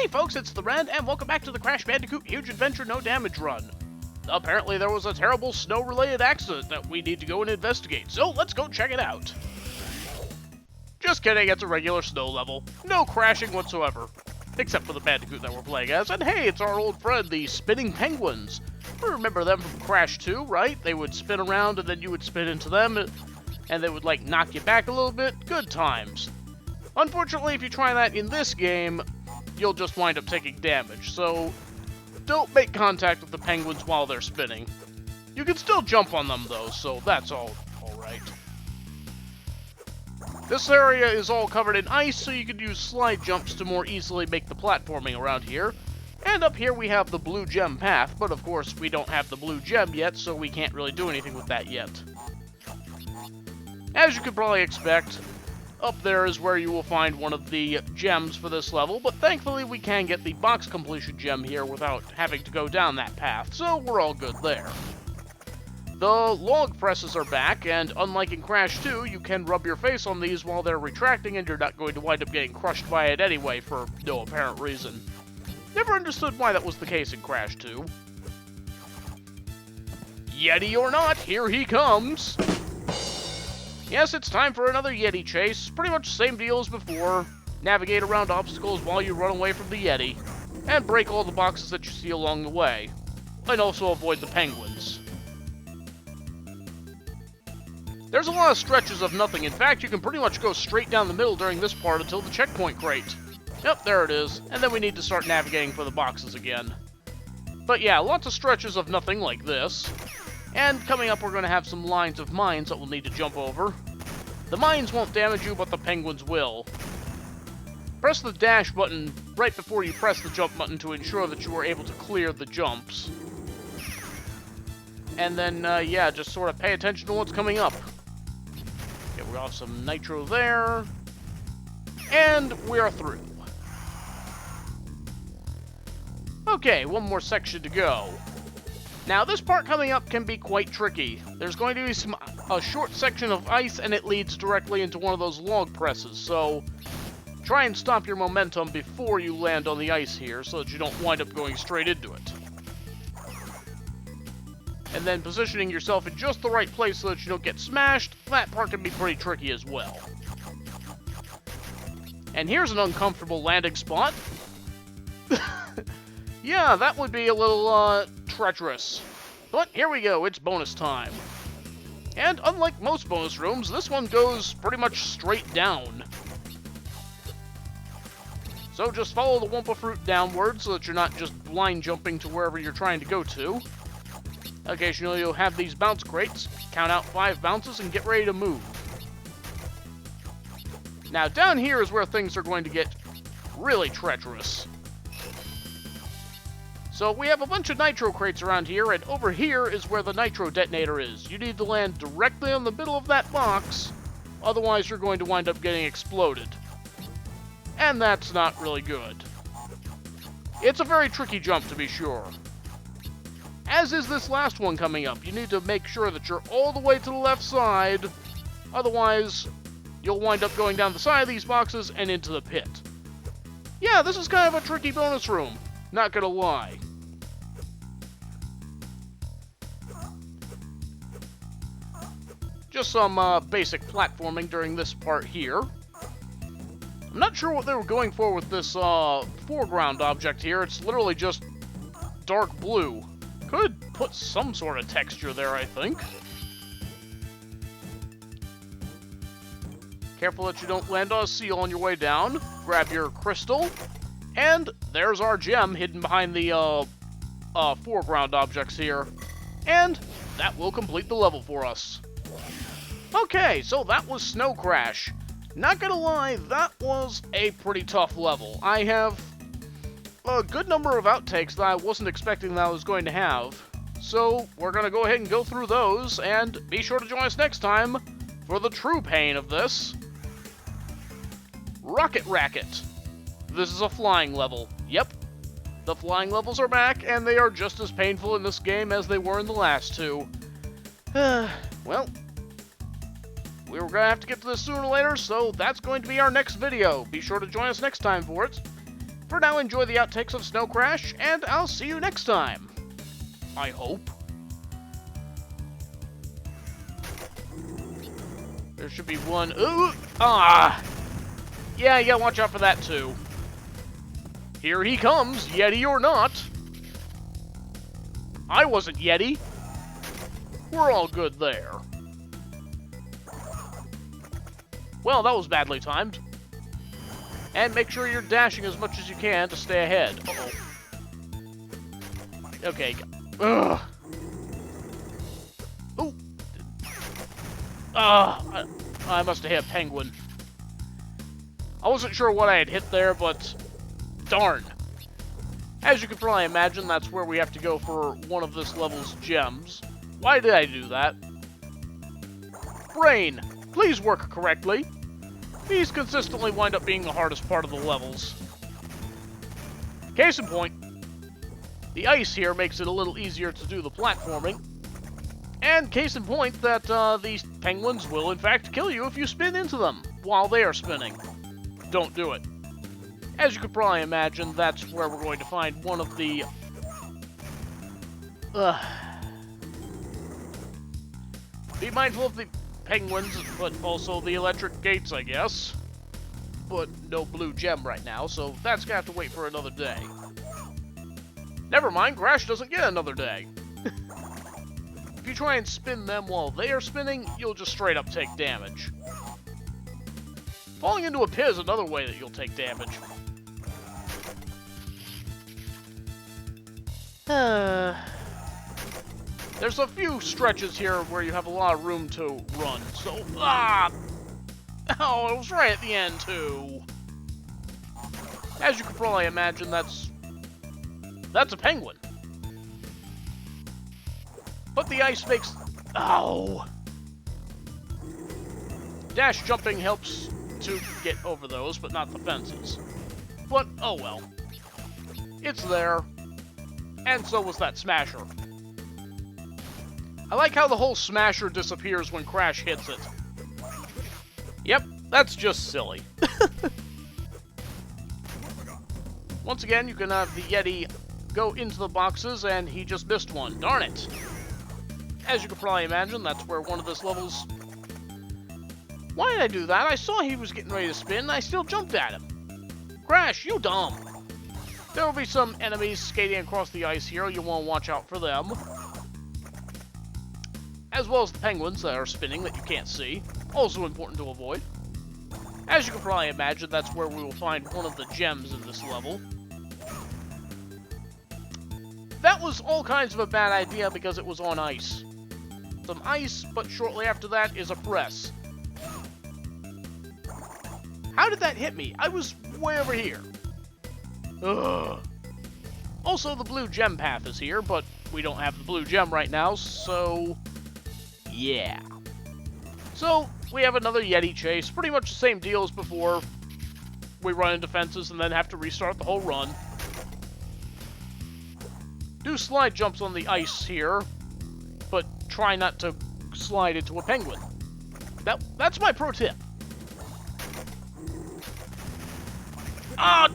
Hey folks, it's the Red, and welcome back to the Crash Bandicoot Huge Adventure No Damage Run. Apparently there was a terrible snow-related accident that we need to go and investigate, so let's go check it out. Just kidding, it's a regular snow level. No crashing whatsoever. Except for the Bandicoot that we're playing as, and hey, it's our old friend, the spinning penguins. Remember them from Crash 2, right? They would spin around and then you would spin into them, and they would like knock you back a little bit. Good times. Unfortunately, if you try that in this game, you'll just wind up taking damage, so don't make contact with the penguins while they're spinning. You can still jump on them though, so that's alright. This area is all covered in ice, so you can use slide jumps to more easily make the platforming around here. And up here we have the blue gem path, but of course we don't have the blue gem yet, so we can't really do anything with that yet. As you could probably expect, up there is where you will find one of the gems for this level, but thankfully we can get the box completion gem here without having to go down that path, so we're all good there. The log presses are back, and unlike in Crash 2, you can rub your face on these while they're retracting and you're not going to wind up getting crushed by it anyway for no apparent reason. Never understood why that was the case in Crash 2. Yeti or not, here he comes! Yes, it's time for another Yeti chase. Pretty much the same deal as before. Navigate around obstacles while you run away from the Yeti. And break all the boxes that you see along the way. And also avoid the penguins. There's a lot of stretches of nothing. In fact, you can pretty much go straight down the middle during this part until the checkpoint crate. Yep, there it is. And then we need to start navigating for the boxes again. But yeah, lots of stretches of nothing like this. And coming up, we're going to have some lines of mines that we'll need to jump over. The mines won't damage you, but the penguins will. Press the dash button right before you press the jump button to ensure that you are able to clear the jumps. And then, yeah, just sort of pay attention to what's coming up. Okay, we got some nitro there. And we are through. Okay, one more section to go. Now, this part coming up can be quite tricky. There's going to be a short section of ice, and it leads directly into one of those log presses, so try and stop your momentum before you land on the ice here, so that you don't wind up going straight into it. And then positioning yourself in just the right place so that you don't get smashed, that part can be pretty tricky as well. And here's an uncomfortable landing spot. Yeah, that would be a little, treacherous. But here we go, it's bonus time. And unlike most bonus rooms, this one goes pretty much straight down. So just follow the Wumpa Fruit downward so that you're not just blind jumping to wherever you're trying to go to. Occasionally you'll have these bounce crates. Count out 5 bounces and get ready to move. Now down here is where things are going to get really treacherous. So we have a bunch of nitro crates around here, and over here is where the nitro detonator is. You need to land directly on the middle of that box, otherwise you're going to wind up getting exploded. And that's not really good. It's a very tricky jump, to be sure. As is this last one coming up. You need to make sure that you're all the way to the left side, otherwise you'll wind up going down the side of these boxes and into the pit. Yeah, this is kind of a tricky bonus room, not gonna lie. Just some basic platforming during this part here. I'm not sure what they were going for with this foreground object here. It's literally just dark blue. Could put some sort of texture there, I think. Careful that you don't land on a seal on your way down. Grab your crystal. And there's our gem hidden behind the foreground objects here. And that will complete the level for us. Okay, so that was Snow Crash. Not gonna lie, that was a pretty tough level. I have a good number of outtakes that I wasn't expecting that I was going to have. So we're gonna go ahead and go through those, and be sure to join us next time for the true pain of this. Rocket Racket. This is a flying level. Yep. The flying levels are back, and they are just as painful in this game as they were in the last two. Well, we were going to have to get to this sooner or later, so that's going to be our next video. Be sure to join us next time for it. For now, enjoy the outtakes of Snow Crash, and I'll see you next time. I hope. There should be one. Ooh! Ah! Yeah, you gotta watch out for that too. Here he comes, Yeti or not. I wasn't Yeti. We're all good there. Well, that was badly timed. And make sure you're dashing as much as you can to stay ahead. Uh-oh. Okay. Ugh. Ooh. I must have hit a penguin. I wasn't sure what I had hit there, but darn. As you can probably imagine, that's where we have to go for one of this level's gems. Why did I do that? Brain, please work correctly. These consistently wind up being the hardest part of the levels. Case in point, the ice here makes it a little easier to do the platforming. And case in point that these penguins will in fact kill you if you spin into them while they are spinning. Don't do it. As you could probably imagine, that's where we're going to find one of the... Be mindful of the penguins, but also the electric gates, I guess. But no blue gem right now, so that's gonna have to wait for another day. Never mind, Crash doesn't get another day. If you try and spin them while they are spinning, you'll just straight up take damage. Falling into a pit is another way that you'll take damage. There's a few stretches here where you have a lot of room to run, so... Oh, it was right at the end, too. As you can probably imagine, that's a penguin. But the ice makes... Ow! Dash jumping helps to get over those, but not the fences. But, oh well. It's there. And so was that smasher. I like how the whole smasher disappears when Crash hits it. Yep, that's just silly. Once again, you can have the Yeti go into the boxes, and he just missed one. Darn it! As you can probably imagine, that's where one of this level's... Why did I do that? I saw he was getting ready to spin, and I still jumped at him. Crash, you dumb! There will be some enemies skating across the ice here. You'll want to watch out for them. As well as the penguins that are spinning that you can't see. Also important to avoid. As you can probably imagine, that's where we will find one of the gems in this level. That was all kinds of a bad idea because it was on ice. Some ice, but shortly after that is a press. How did that hit me? I was way over here. Ugh. Also, the blue gem path is here, but we don't have the blue gem right now, so... yeah. So, we have another Yeti chase. Pretty much the same deal as before. We run into fences and then have to restart the whole run. Do slide jumps on the ice here, but try not to slide into a penguin. That's my pro tip. Ah,